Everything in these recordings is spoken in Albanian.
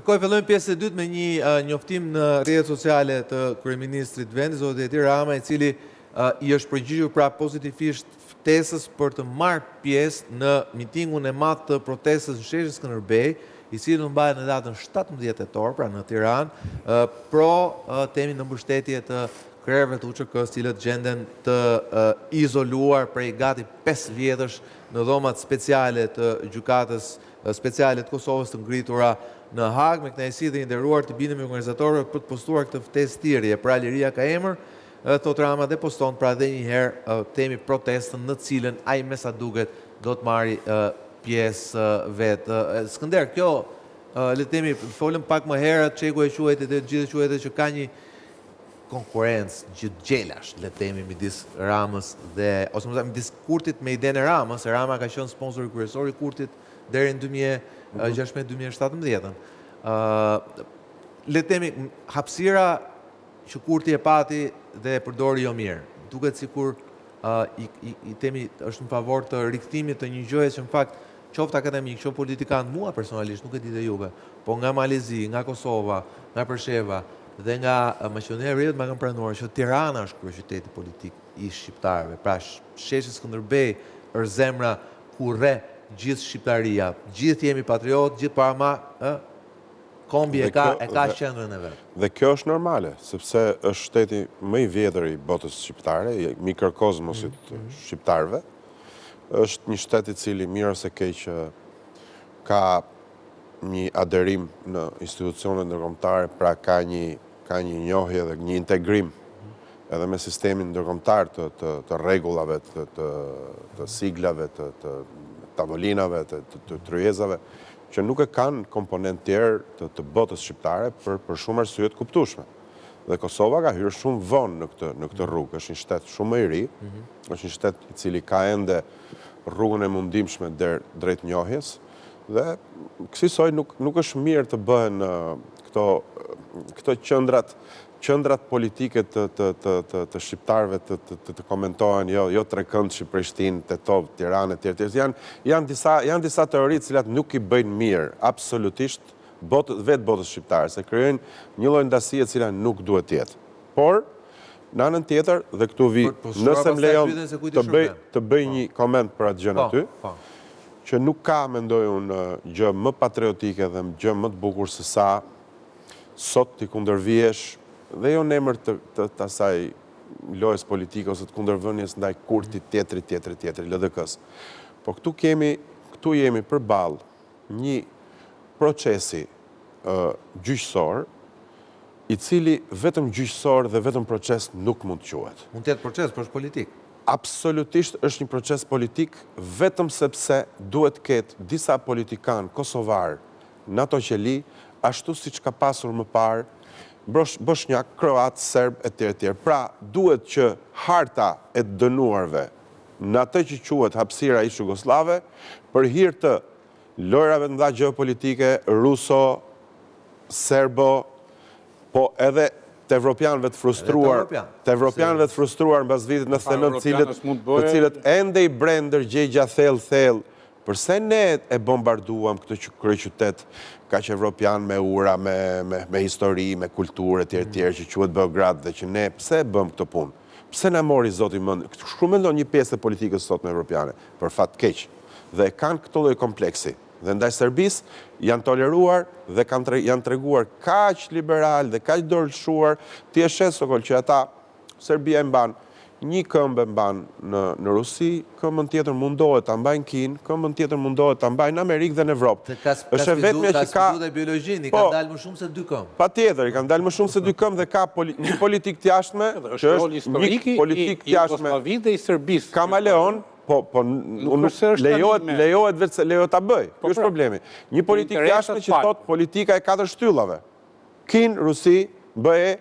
Ndërkohë fillojmë pjesën e dytë me një njoftim në rrjetet sociale të kryeministrit vendit, zoti Edi Rama, i cili i është përgjigjur pra pozitivisht ftesës për të marrë pjesë në mitingun e madh të protestës në sheshin Skënderbej, i cili do mbahet në datën 17 tetor, pra në Tiranë, pro temi në mbështetje të krerëve të UÇK-s, cilët gjenden të izoluar prej gati 5 vjetësh në dhomat speciale të gjykatës speciale të Kosovës të ngritura në Hag, me kënaqësi dhe i nderuar të bindemi organizatorëve për të postuar këtë ftesë thirrje. Pra liria ka emër, thot Rama, dhe poston pra edhe një herë temi protestën në cilën ai me sa duket do të marrë pjesë vetë. Skënder, kjo le të themi, folëm pak më herët, Çeku e quajti dhe gjithë quajti që ka një konkurrencë gjithë gjelash, le të themi, midis Ramës dhe ose më thënë midis Kurtit me idenë e Ramës. Rama ka qenë sponsori kryesor i Kurtit deri në 2016-2017. Le të themi, hapësira që Kurti e pati dhe e përdori jo mirë. Duket sikur i themi është në favor të rikthimit të një gjëje që në fakt qoftë akademik, qoftë politikan, mua personalisht nuk e di dhe juve, po nga Malezi, nga Kosova, nga Përsheva dhe nga Maqedonia e Veriut më kanë pranuar që Tirana është kryeqyteti politik i shqiptarëve. Pra sheshi Skënderbej është zemra ku rre gjithë shqiptaria, gjithë jemi patriot, gjithë para ma, kombi e ka qendrën e vetë. Dhe kjo është normale, sepse është shteti më i vjetër i botës shqiptare, mikrokozmosit shqiptarëve. Është një shtet i cili mirë ose keq ka një aderim në institucionet ndërkombëtare, pra ka një njohje dhe një integrim edhe me sistemin ndërkombëtar të rregullave, të siglave, të tavolinave, të tryezave, që nuk e kanë komponent tjerë të botës shqiptare për shumë arsye të kuptueshme. Dhe Kosova ka hyrë shumë vonë në këtë rrugë. Është një shtet shumë më i ri, është një shtet i cili ka ende rrugën e mundimshme drejt njohjes, dhe kësaj nuk është mirë të bëhen këto qendrat politike të shqiptarëve të komentohen, jo Trekëndshi, Prishtinë, Tetov, Tiranë e tjerë. Janë disa teori të cilat nuk i bëjnë mirë absolutisht vetë botës shqiptare, se krijojnë një lloj ndasie e cila nuk duhet të jetë. Por në anën tjetër, dhe këtu vi, nëse më lejon të bëj një koment për atë gjën aty, që nuk ka, mendoj unë, gjë më patriotike dhe gjë më të bukur se sa sot t'i kundërvihesh, dhe jo në emër të asaj lojës politike ose të kundërvënies ndaj Kurtit, tjetri, LDK-s. Po këtu jemi përballë një procesi gjyqësor, i cili vetëm gjyqësor dhe vetëm proces nuk mund të quhet. Mund të jetë proces, por është politik. Absolutisht është një proces politik, vetëm sepse duhet ketë disa politikanë kosovar në ato qeli, ashtu siç ka pasur më parë Bosnjak, Kroat, Serb e tjerë. Pra, duhet që harta e dënuarve në atë që quhet hapësira ish jugoslave, për hir të lojrave të mëdha gjeopolitike, ruso, serbo, po edhe të evropianëve të frustruar mbas vitit 99, të cilët ende i brendër gjegja thellë, përse ne e bombarduam këtë kryeqytet kaq evropian me ura, me histori, me kulturë e tjerë që quhet Beograd, dhe që ne pse bëm këtë punë? Pse na mori zoti mend? Shkruaj mendon një pjesë e politikës sot me evropiane, për fat keq. Dhe kanë këtë lloj kompleksi. Dhe ndaj Serbisë janë toleruar dhe janë treguar kaq liberal dhe kaq dorëlshuar, ti e sheh sokol që ata Serbia e mban një këmbë mban në Rusi, këmbën tjetër mundohet ta mbajnë në Kinë, këmbën tjetër mundohet ta mbajnë në Amerikë dhe në Evropë. Është vetëm që ka dhe biologjin, i kanë dalë më shumë se 2 këmbë. Patjetër, i kanë dalë më shumë se 2 këmbë dhe ka një politikë të jashtme, që është një politik të jashtme dhe i Serbisë. Kamaleon, po lejohet ta bëj. Ky është problemi. Një politikë të jashtme që thot politika e 4 shtyllave. Kinë, Rusi, BE,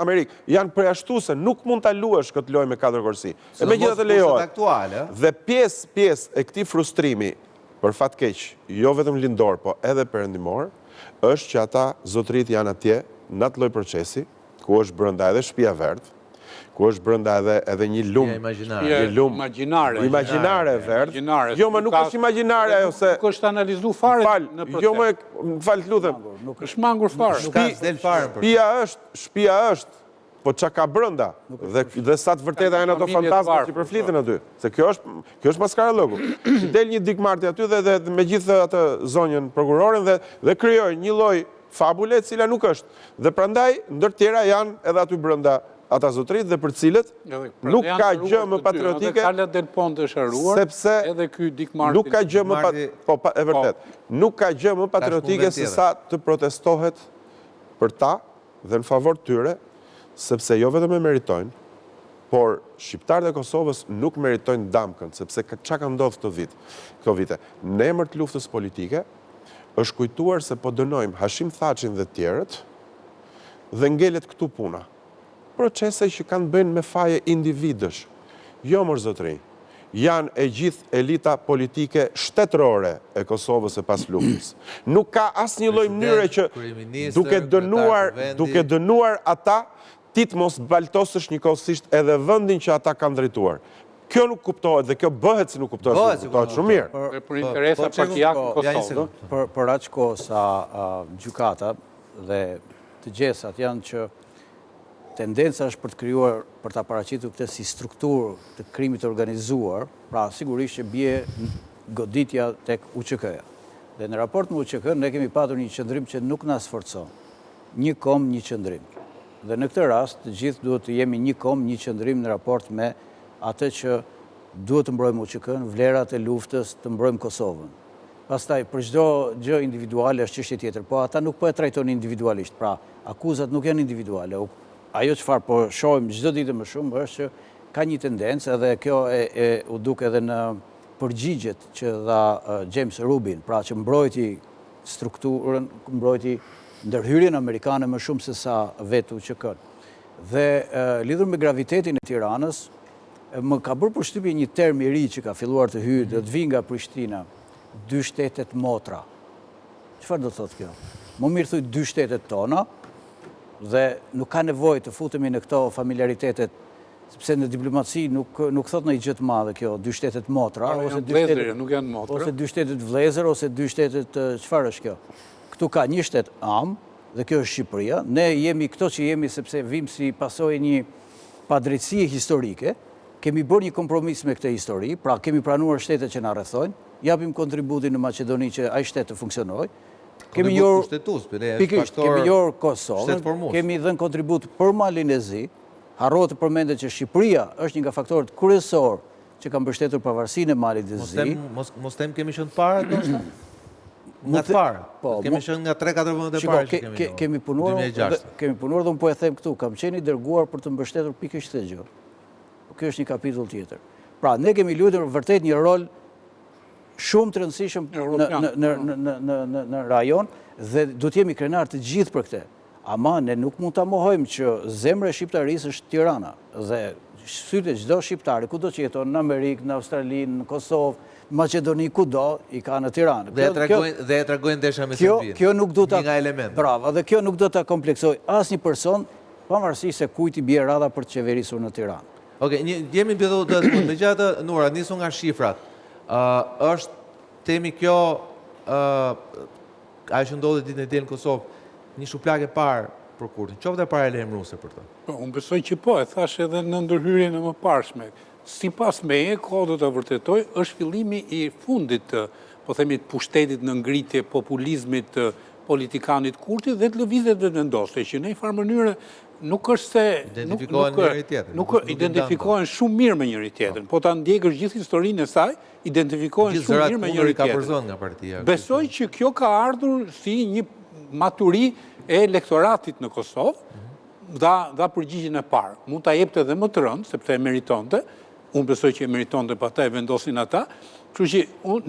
Amerikë, janë përjashtuese, nuk mund ta luash këtë lojë me 4 korsi. E megjithatë lejohet. Dhe pjesë e këtij frustrimi, për fat keq, jo vetëm lindor, po edhe perëndimor, është që ata zotërit janë atje në atë lloj procesi, ku është brenda edhe shtëpia verdh, ku është brenda edhe një lumë. Imagjinare. Imagjinare verdh. Jo, më nuk është imagjinare ajo se nuk është analizu fare në proces. Jo, më fal lutem. Nuk është mangur fare. Nuk ka del fare. Shtëpia është, po çka ka brenda dhe sa të vërteta janë ato fantazma që përfliten aty. Se kjo është maskarallogu. Del një dikmarti aty dhe me gjithë atë zonjën prokurorin dhe krijojnë një lloj fabule e cila nuk është. Dhe prandaj ndër tjera janë edhe aty brenda ata zotërit dhe për cilët nuk ka gjë më patriotike, Carla Del Ponte është haruar, sepse edhe ky dikmarti. Nuk ka gjë më e vërtet. Nuk ka gjë më patriotike se sa të protestohet për ta dhe në favor tyre, sepse jo vetëm e meritojnë, por shqiptarët e Kosovës nuk meritojnë damkën, sepse çka ka ndodhur këto vite. Në emër të luftës politike është kujtuar se po dënojmë Hashim Thacin dhe tjerët dhe ngelet këtu puna. Procese që kanë bënë me faje individësh. Jo, mërë zotëri, janë e gjithë elita politike shtetërore e Kosovës e pas luftës. Nuk ka asnjë lloj mënyre që duke dënuar ata, ti të mos baltosësh njëkohësisht edhe vendin që ata kanë drejtuar. Kjo nuk kuptohet dhe kjo bëhet si nuk kuptohet shumë mirë. Për interesa partijake Kosovë. Për aq kohë sa gjykata dhe të gjesat janë që tendenca është për të krijuar, për ta paraqitur këtë si strukturë të krimit organizuar, pra sigurisht që bie goditja tek UÇK-ja. Dhe në raport me UÇK ne kemi patur një qëndrim që nuk na sforcon. Një kom, një qëndrim. Dhe në këtë rast, të gjithë duhet të jemi një kom, një qëndrim në raport me atë që duhet të mbrojmë UÇK-n, vlerat e luftës, të mbrojmë Kosovën. Pastaj, për çdo gjë individuale është çështje tjetër, po ata nuk po e trajtojnë individualisht. Pra, akuzat nuk janë individuale. Ajo çfarë po shohim çdo ditë më shumë është që ka një tendencë, edhe kjo u duk edhe në përgjigjet që dha James Rubin, pra që mbrojti strukturën, mbrojti ndërhyrjen amerikane më shumë se sa vetë UÇK-n. Dhe lidhur me gravitetin e Tiranës, më ka bërë përshtypje një term i ri që ka filluar të hyjë, do të vi nga Prishtina, dy shtetet motra. Çfarë do të thotë kjo? Më mirë thuj dy shtetet tona, dhe nuk ka nevojë të futemi në këto familiaritetet, sepse në diplomaci nuk thot në i gjë të madhe kjo, dy shtetet motra, ose dy shtetet vlezër, ose dy shtetet, çfarë është kjo? Këtu ka një shtet am, dhe kjo është Shqipëria, ne jemi këto që jemi sepse vim si pasojë një padrejtësie historike, kemi bërë një kompromis me këtë histori, pra kemi pranuar shtetet që na rrethojnë, japim kontributin në Maqedoni që ai shtet të funksionojë. Kemi njërë Kosovën, kemi dhënë kontribut për Malinezi, harrohet të përmendet që Shqipëria është një nga faktorët kryesor që kanë mbështetur pavarësinë e Malinezi. Mos them kemi qenë para, ndoshta? Nga të para. Kemi qenë nga 3-4 vendet e para që kemi. Kemi punuar dhe unë po e them këtu, kam qenë i dërguar për të mbështetur pikërisht këtë gjë. Kjo është një kapitull tjetër. Pra, ne kemi luajtur vërtet një rol shumë të rëndësishëm në rajon dhe du të jemi krenar të gjithë për këte. Ama ne nuk mund të mohojmë që zemra e shqiptarisë është Tirana dhe sytë e çdo shqiptari, kudo që jeton në Amerikë, në Australi, në Kosovë, në Maqedoni, kudo i ka në Tiranë. Dhe e tragojnë ndeshja me Serbinë. Kjo nuk do ta nga elementet. Bravo, dhe kjo nuk do ta kompleksoj asnjë person, pavarësisht se kujt i bie radha për të qeverisur në Tiranë. Okej, jemi me gjatë Nura, nisu nga shifrat. Është temi kjo, ajo që ndodhi ditën e diel në Kosovë, një shuplak e parë për Kurtin. Qoftë e para e lajmëruese për të. Unë besoj që po, e thash edhe në ndërhyrjen e mëparshme. Sipas meje, kohë do të vërtetoj, është fillimi i fundit të, po themi, të pushtetit në ngritje populizmit të politikanit Kurti dhe të lëvizjeve vendose, që në një farë mënyrë nuk është se nuk identifikohen shumë mirë me njëri tjetrin, po ta ndjekësh gjithë historinë e saj, identifikohen shumë mirë me njëri tjetrin. Besoj që kjo ka ardhur si një maturi e elektoratit në Kosovë, dha përgjigjen e parë. Mund ta jepte edhe më të rëndë, sepse e meritonte. Unë besoj që e meritonte, pa ta e vendosin ata. Kështu që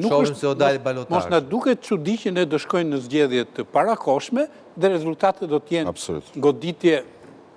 nuk është, mos na duket çudi që ne do shkojmë në zgjedhje të parakoshme dhe rezultatet do të jenë goditje,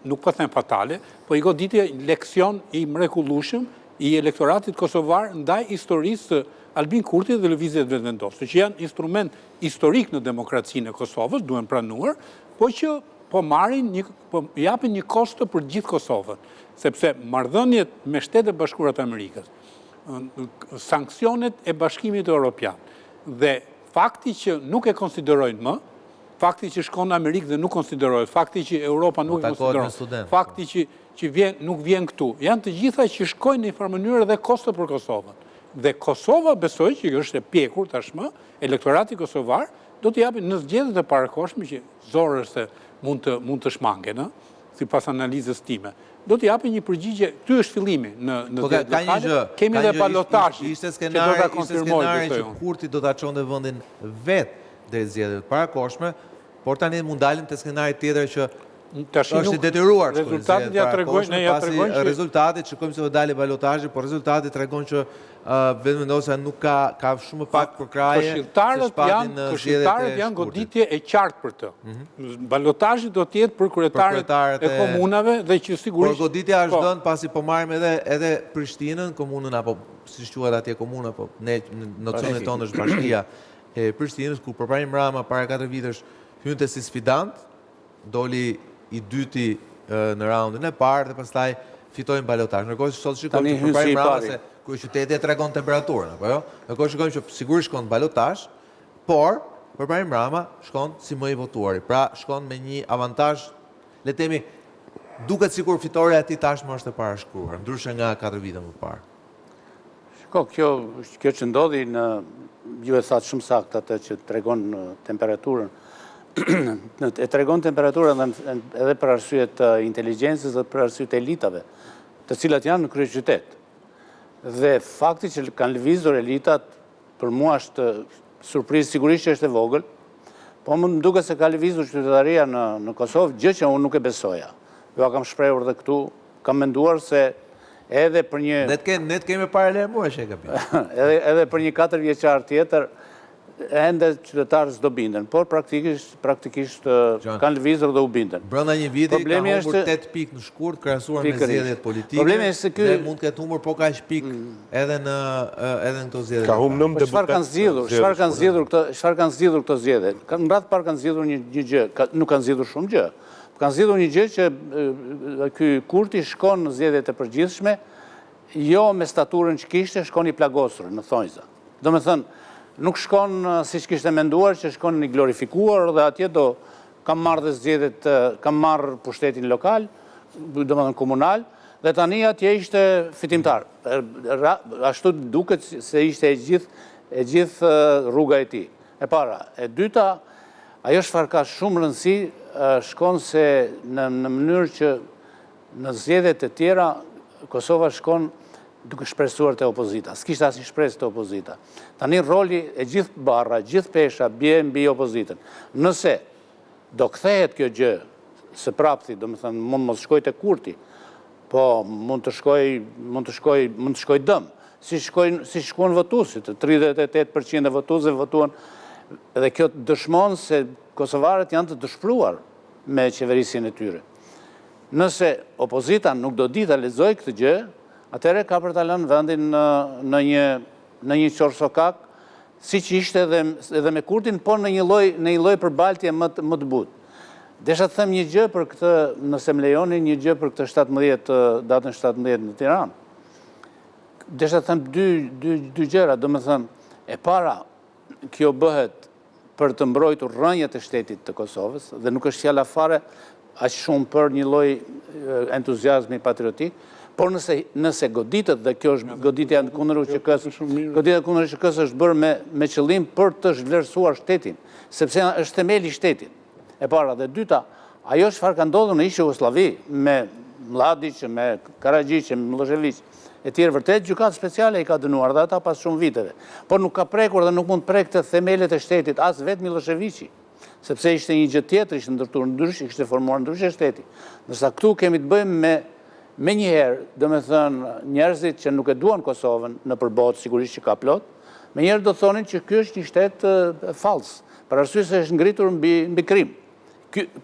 nuk po them fatale, po i goditje leksion i mrekullueshëm i elektoratit kosovar ndaj historisë Albin Kurti dhe lëvizjet vendose, që janë instrument historik në demokracinë e Kosovës, duhen pranuar, po që po japin një kosto për gjithë Kosovën, sepse marrëdhëniet me Shtetet Bashkuara të Amerikës, sanksionet e Bashkimit Evropian dhe fakti që nuk e konsiderojnë më, fakti që shkon në Amerikë dhe nuk konsiderojnë, fakti që Europa nuk e konsiderojnë, fakti që nuk vjen këtu, janë të gjitha që shkojnë në një farë mënyrë dhe kosto për Kosovën. Dhe Kosova besoj që është e pjekur tashmë, elektorati kosovar do të japin në zgjedhjet e parakohshme që zorë se mund të shmangen, sipas analizës time. Do të japin një përgjigje, ky është fillimi në zgjedhjet lokale. Kemi edhe balotazh. Ishte skenari që Kurti do ta çonte vendin vet deri zgjedhjet e parakohshme, por tani mund dalim te skenari tjetër që është i detyruar. Rezultatet ja tregojnë që rezultatet shikojmë se do dalë balotazhi, por rezultatet tregojnë që Vendosja nuk ka shumë pak përkraje. Këshilltarët janë goditje e qartë për të. Balotazhi do të jetë për kryetarët e komunave dhe që sigurisht. Por goditja është dhënë pasi po marrim edhe Prishtinën, komunën apo siç quhet atje komuna, po ne nocionet tonë është bashkia e Prishtinës, ku Ibrahim Rama para 4 vitësh hynte si sfidant, doli i dyti në raundin e parë dhe pastaj fitojnë balotazh. Ndërkohë sot shikojmë që Ibrahim Rama se qyteti e tregon temperaturën, apo jo? Ndërkohë shikojmë që sigurisht shkon balotazh, por Ibrahim Rama shkon si më i votuari. Pra shkon me një avantazh, le të themi, duket sikur fitoria e tij tashmë është e parashkruar, ndryshe nga 4 vite më parë. Shiko, kjo që ndodhi ju e thatë shumë saktë atë që tregon temperaturën. E tregon temperaturën edhe për arsye të inteligjencës dhe për arsye të elitave, të cilat janë në kryeqytet. Dhe fakti që kanë lëvizur elitat, për mua është surprizë, sigurisht që është e vogël, po më duket se ka lëvizur qytetaria në Kosovë, gjë që unë nuk e besoja. Jo kam shprehur dhe këtu, kam menduar se edhe për një... Ne të kemi paralajmëruar që e kapim. Edhe për një 4 vjeçar tjetër, ende qytetarët s'do binden, por praktikisht kanë lëvizur dhe u binden. Brenda një viti ka humbur 8 pikë në shkurt krahasuar me zgjedhjet politike. Dhe mund të ketë humbur po kaq pikë edhe në këto zgjedhje. Ka humbur 9 deputet. Çfarë kanë zgjidhur këto zgjedhje? Në radh parë kanë zgjidhur një gjë, nuk kanë zgjidhur shumë gjë. Kanë zgjidhur një gjë që ky Kurti shkon në zgjedhjet e përgjithshme, jo me staturën që kishte, shkon i plagosur në thonjza. Domethënë nuk shkon siç kishte menduar që shkon i glorifikuar dhe atje do kam marrë dhe zgjedhjet, kam marrë pushtetin lokal, domethënë komunal, dhe tani atje ishte fitimtar. Ashtu duket se ishte e gjithë rruga e tij. E para, e dyta, ajo çfarë ka shumë rëndësi, shkon se në mënyrë që në zgjedhjet e tjera Kosova shkon duke shpresuar të opozita. S'kishte asnjë shpresë të opozita. Tani roli e gjithë barra, gjithë pesha bie mbi opozitën. Nëse do kthehet kjo gjë së prapthi, domethënë mund mos shkojë te Kurti, po mund të shkojë dëm. Si shkuan votuesit, 38% e votuesve votuan dhe kjo dëshmon se kosovarët janë të dëshpëruar me qeverisjen e tyre. Nëse opozita nuk do di ta lexojë këtë gjë, atëherë ka për ta lënë vendin në një qorsokak, siç ishte edhe me Kurtin, por në një lloj përbaltje më të butë. Desha të them një gjë për këtë, nëse më lejoni, një gjë për këtë datën 17 në Tiranë. Desha të them dy gjëra, domethënë, e para, kjo bëhet për të mbrojtur rrënjët e shtetit të Kosovës, dhe nuk është fjala fare aq shumë për një lloj entuziazmi patriotik, por nëse goditet, dhe kjo është goditja kundër UÇK-s është bërë me qëllim për të zhvlerësuar shtetin, sepse është themeli i shtetit. E para dhe dyta, ajo çfarë ka ndodhur në ish Jugosllavi me Mladić, me Karađić, me Milošević, e tjerë vërtet gjykatë speciale i ka dënuar dhe ata pas shumë viteve. Por nuk ka prekur dhe nuk mund prekte themelet e shtetit as vetë Miloševići, sepse ishte një gjë tjetër, ishte ndërtuar ndryshe, ishte formuar ndryshe shteti. Ndërsa këtu kemi të bëjmë me njëherë, domethënë njerëzit që nuk e duan Kosovën në përbot, sigurisht që ka plot, me njerë do thonin që ky është një shtet fals, për arsye se është ngritur mbi Krim.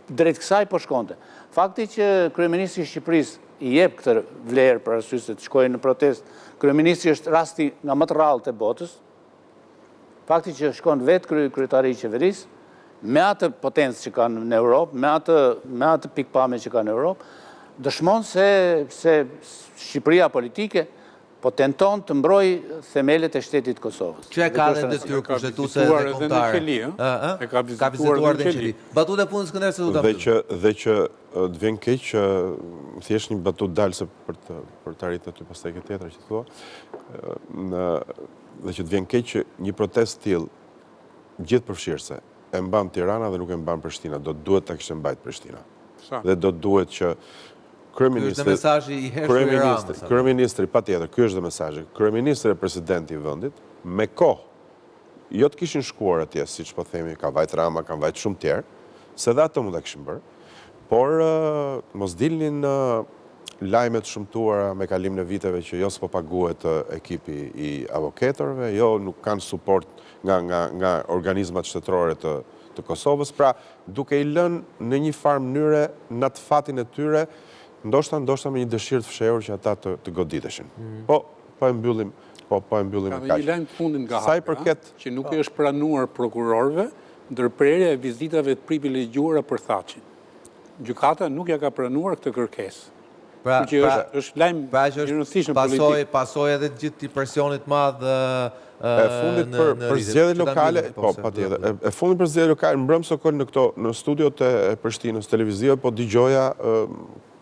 Drejt kësaj po shkonte. Fakti që kryeministri i Shqipërisë i jep këtë vlerë për arsye se të shkojë në protestë, kryeministri është rasti nga më të rrallë të botës. Fakti që shkon vetë kryetari i qeverisë, me atë potencë që kanë në Europë, me atë pikpame që kanë në Europë, dëshmon se Shqipëria politike po tenton të mbroj themelet e shtetit Kosovës. Që e ka dhe detyrë kushtetuese dhe kombëtare. Ka vizituar edhe në Qeli. Batut e punës Skënder se du ta pyet. Dhe që të vjen keq që thjesht një batut dalse për të arritur aty pastaj këtë tjetër që thua. Dhe që të vjen keq që një protestë tillë gjithë përfshirëse e mban Tirana dhe nuk e mban Prishtina, do duhet ta kishte mbajtur Prishtina. Dhe do duhet që Kryeministri, patjetër, ky është dhe mesazhi. Kryeministri e presidenti i vendit me kohë, jo të kishin shkuar atje, siç po themi, ka vajt Rama, kanë vajt shumë tjerë, se dhe ato mund ta kishin bërë, por mos dilnin lajmet shumtuara me kalimin e viteve që jo s'po paguhet ekipi i avokatorëve, jo nuk kanë suport nga organizmat shtetërore të Kosovës, pra duke i lënë në një farë mënyre në të fatin e tyre, ndoshta me një dëshirë të fshehur që ata të goditeshin. Po e mbyllim Ka një lajm të fundit nga hapja, që nuk është pranuar prokurorëve ndërprerja e vizitave të privilegjuara për Thaçin. Gjykata nuk ja ka pranuar këtë kërkesë. Pra që është lajm i rëndësishëm politik. Pasoj edhe gjithë i presionit madh e fundit për zgjedhjet lokale, po patjetër. E fundit për zgjedhjet lokale, mbrëm sokol në studiot e Prishtinës televizive, po dëgjoja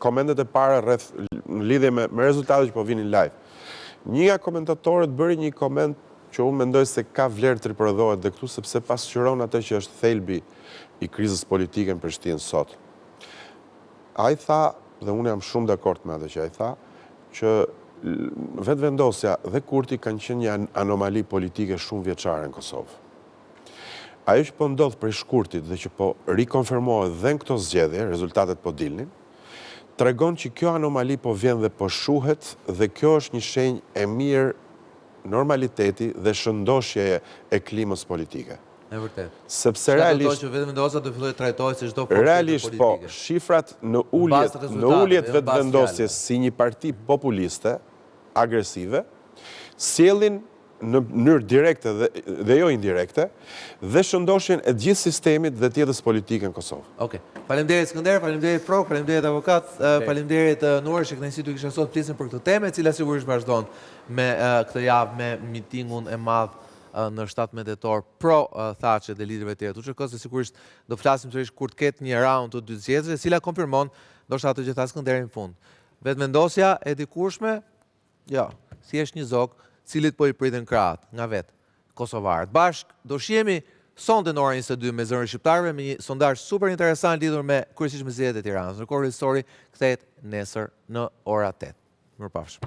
komentet e para rreth në lidhje me rezultatet që po vinin live. Një nga komentatorët bëri një koment që unë mendoj se ka vlerë të riprodhohet dhe këtu sepse pasqyron atë që është thelbi i krizës politike në Prishtinë sot. Ai tha, dhe unë jam shumë dakord me atë që ai tha, që vetëvendosja dhe Kurti kanë qenë një anomali politike shumë vjeçare në Kosovë. Ajo që po ndodh prej shkurtit dhe që po rikonfirmohet dhe në këto zgjedhje, rezultatet po dilnin, tregon që kjo anomali po vjen dhe po shuhet dhe kjo është një shenjë e mirë normaliteti dhe shëndoshjeje e klimës politike. E vërtet. Sepse realisht që vetëm vendosa do fillojë trajtohet si çdo forcë realisht po, shifrat në uljet vetëvendosjes si një parti populiste, agresive, sjellin në mënyrë direkte dhe jo indirekte, dhe shëndoshjen e gjithë sistemit dhe tjetës politike në Kosovë. Okej. Faleminderit Skënder, faleminderit Prok, faleminderit avokat, faleminderit Nuar që kënaqësi të kisha sot pjesën për këtë temë, e cila sigurisht vazhdon me këtë javë me mitingun e madh në 17 tetor pro Thaçe dhe liderëve të tjerë. Tuçi se sigurisht do flasim sërish kur të ketë një raund të dy zgjedhjeve, e cila konfirmon ndoshta atë që tha Skënderi në fund. Vetëmendosja e dikurshme, jo, thjesht një zog cilit po i pritën krahët nga vetë kosovarët. Bashk do shihemi sonte në orën 22 me zërin shqiptarëve me një sondazh super interesant lidhur me kryesisht me zgjedhjet e Tiranës. Ndërkohë Story kthehet nesër në ora 8. Mirupafshim.